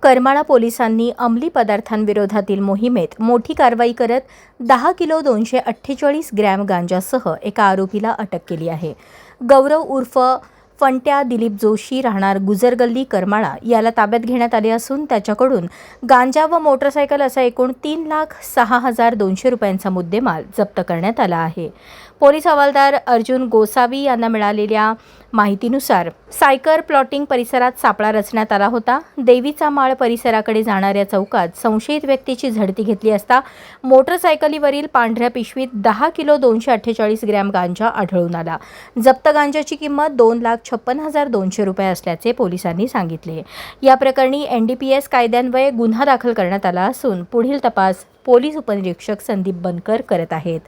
करमाळा पोलिसांनी अंमली पदार्थांविरोधातील मोहिमेत मोठी कारवाई करत 10 किलो 248 ग्रॅम गांजासह एका आरोपीला अटक केली आहे। गौरव उर्फ फंट्या दिलीप जोशी राहणार गुजरगल्ली करमाळा याला ताब्यात घेण्यात आले असून त्याच्याकडून गांजा व मोटरसायकल असा एकूण 3,06,200 रुपयांचा मुद्देमाल जप्त करण्यात आला आहे। पोलीस हवालदार अर्जुन गोसावी यांना मिळालेल्या माहितीनुसार सायकर प्लॉटिंग परिसरात सापळा रचण्यात आला होता। देवीचा माळ परिसराकडे जाणाऱ्या चौकात संशयित व्यक्तीची झडती घेतली असता मोटरसायकलीवरील पांढऱ्या पिशवीत 10 किलो 248 ग्रॅम गांजा आढळून आला। जप्त गांजाची किंमत 2,56,200 रुपये असल्याचे पोलिसांनी सांगितले। या प्रकरणी NDPS कायद्यान्वये गुन्हा दाखल करण्यात आला असून पुढील तपास पोलीस उपनिरीक्षक संदीप बनकर करत आहेत।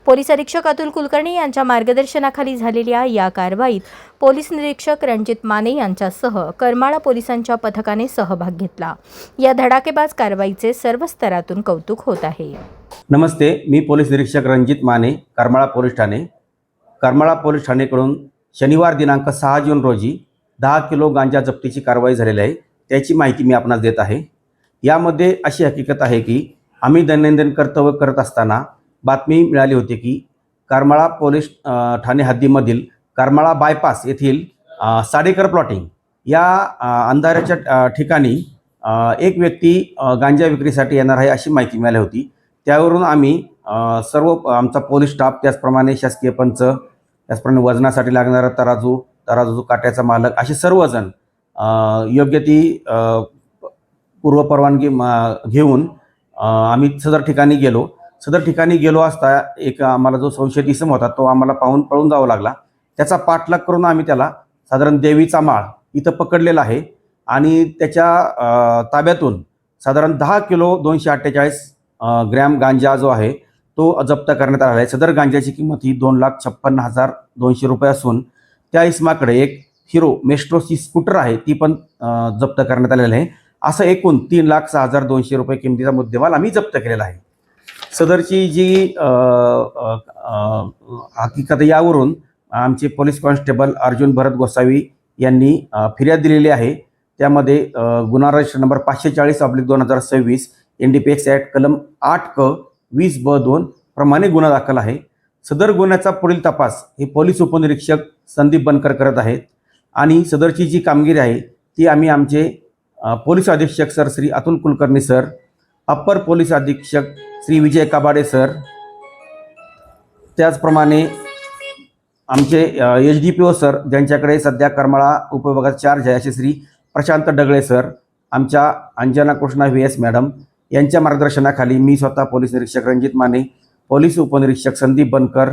पोलीस अधीक्षक अतुल कुलकर्णी यांच्या मार्गदर्शनाखाली झालेल्या या कारवाईत पोलीस निरीक्षक रणजित माने यांच्यासह करमाळा पोलिसांच्या पथकाने सहभाग घेतला। या धडाकेबाज कारवाईचे सर्व स्तरातून कौतुक होत आहे। नमस्ते, मी पोलीस निरीक्षक रणजित माने, करमाळा पोलीस ठाणे। करमाळा पोलीस ठाणेकडून शनिवार दिनांक 6 जून रोजी 10 किलो गांजा जप्तीची कारवाई झालेली आहे। त्याची माहिती मी आपणास देत आहे। यामध्ये अशी हकीकत आहे की आम्ही दैनंदिन कर्तव्य करत असताना बातमी मिळाली होती की करमाळा पोलीस ठाणे हद्दीमधील करमाळा बायपास येथील साडेकर प्लॉटिंग या अंधाराच्या ठिकाणी एक व्यक्ती गांजा विक्रीसाठी येणार आहे अशी माहिती मिळाली होती। त्यावरून आम्ही सर्व आमचा पोलीस स्टाफ, त्याचप्रमाणे शासकीय पंच, त्याचप्रमाणे वजनासाठी लागणारा तराजू काट्याचा मालक असे सर्वजण योग्य ती पूर्वपरवानगी घेऊन आम्ही सदर ठिकाणी गेलो असता एक आम्हाला जो संशयित इसम होता तो आम्हाला पाहून पळून जावं लागला। त्याचा पाठलाग करून आम्ही त्याला साधारण देवीचा माळ इथं पकडलेला आहे आणि त्याच्या ताब्यातून साधारण 10 किलो 248 ग्रॅम गांजा जो आहे तो जप्त करण्यात आला आहे। सदर गांजाची किंमत ही 2,56,200 रुपये असून त्या इसमाकडे एक हिरो मेस्ट्रोची स्कूटर आहे ती पण जप्त करण्यात आलेली आहे। असं एकूण 3,06,200 रुपये किमतीचा मुद्देमाल आम्ही जप्त केलेला आहे। सदरची जी हकीकत यावरून आमचे पोलीस कॉन्स्टेबल अर्जुन भरत गोसावी यांनी फिर्याद दिलेली आहे। त्यामध्ये गुन्हा रजिस्टर नंबर 540/2026 NDPS ॲक्ट कलम 8(क)20(ब)(2) प्रमाणे गुन्हा दाखल आहे। सदर गुन्ह्याचा पुढील तपास हे पोलीस उपनिरीक्षक संदीप बनकर करत आहेत आणि सदरची जी कामगिरी आहे ती आम्ही आमचे पोलीस अधीक्षक sir Shri Atul Kulkarni sir, upper police अधीक्षक श्री विजय काबाडे सर, त्याचप्रमाणे आमचे HDPO सर ज्यांच्याकडे सध्या करमाळा उपविभागात चार्ज आहे असे श्री प्रशांत डगळे सर, आमच्या अंजना कृष्णा VS मॅडम यांच्या मार्गदर्शनाखाली मी स्वतः पोलीस निरीक्षक रणजित माने, पोलीस उपनिरीक्षक संदीप बनकर,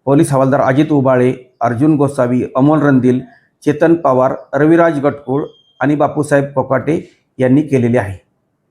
पोलीस हवालदार अजित उबाळे, अर्जुन गोसावी, अमोल रंदील, चेतन पवार, रविराज गटकुळ आणि बापूसाहेब कोकाटे यांनी केलेले आहे।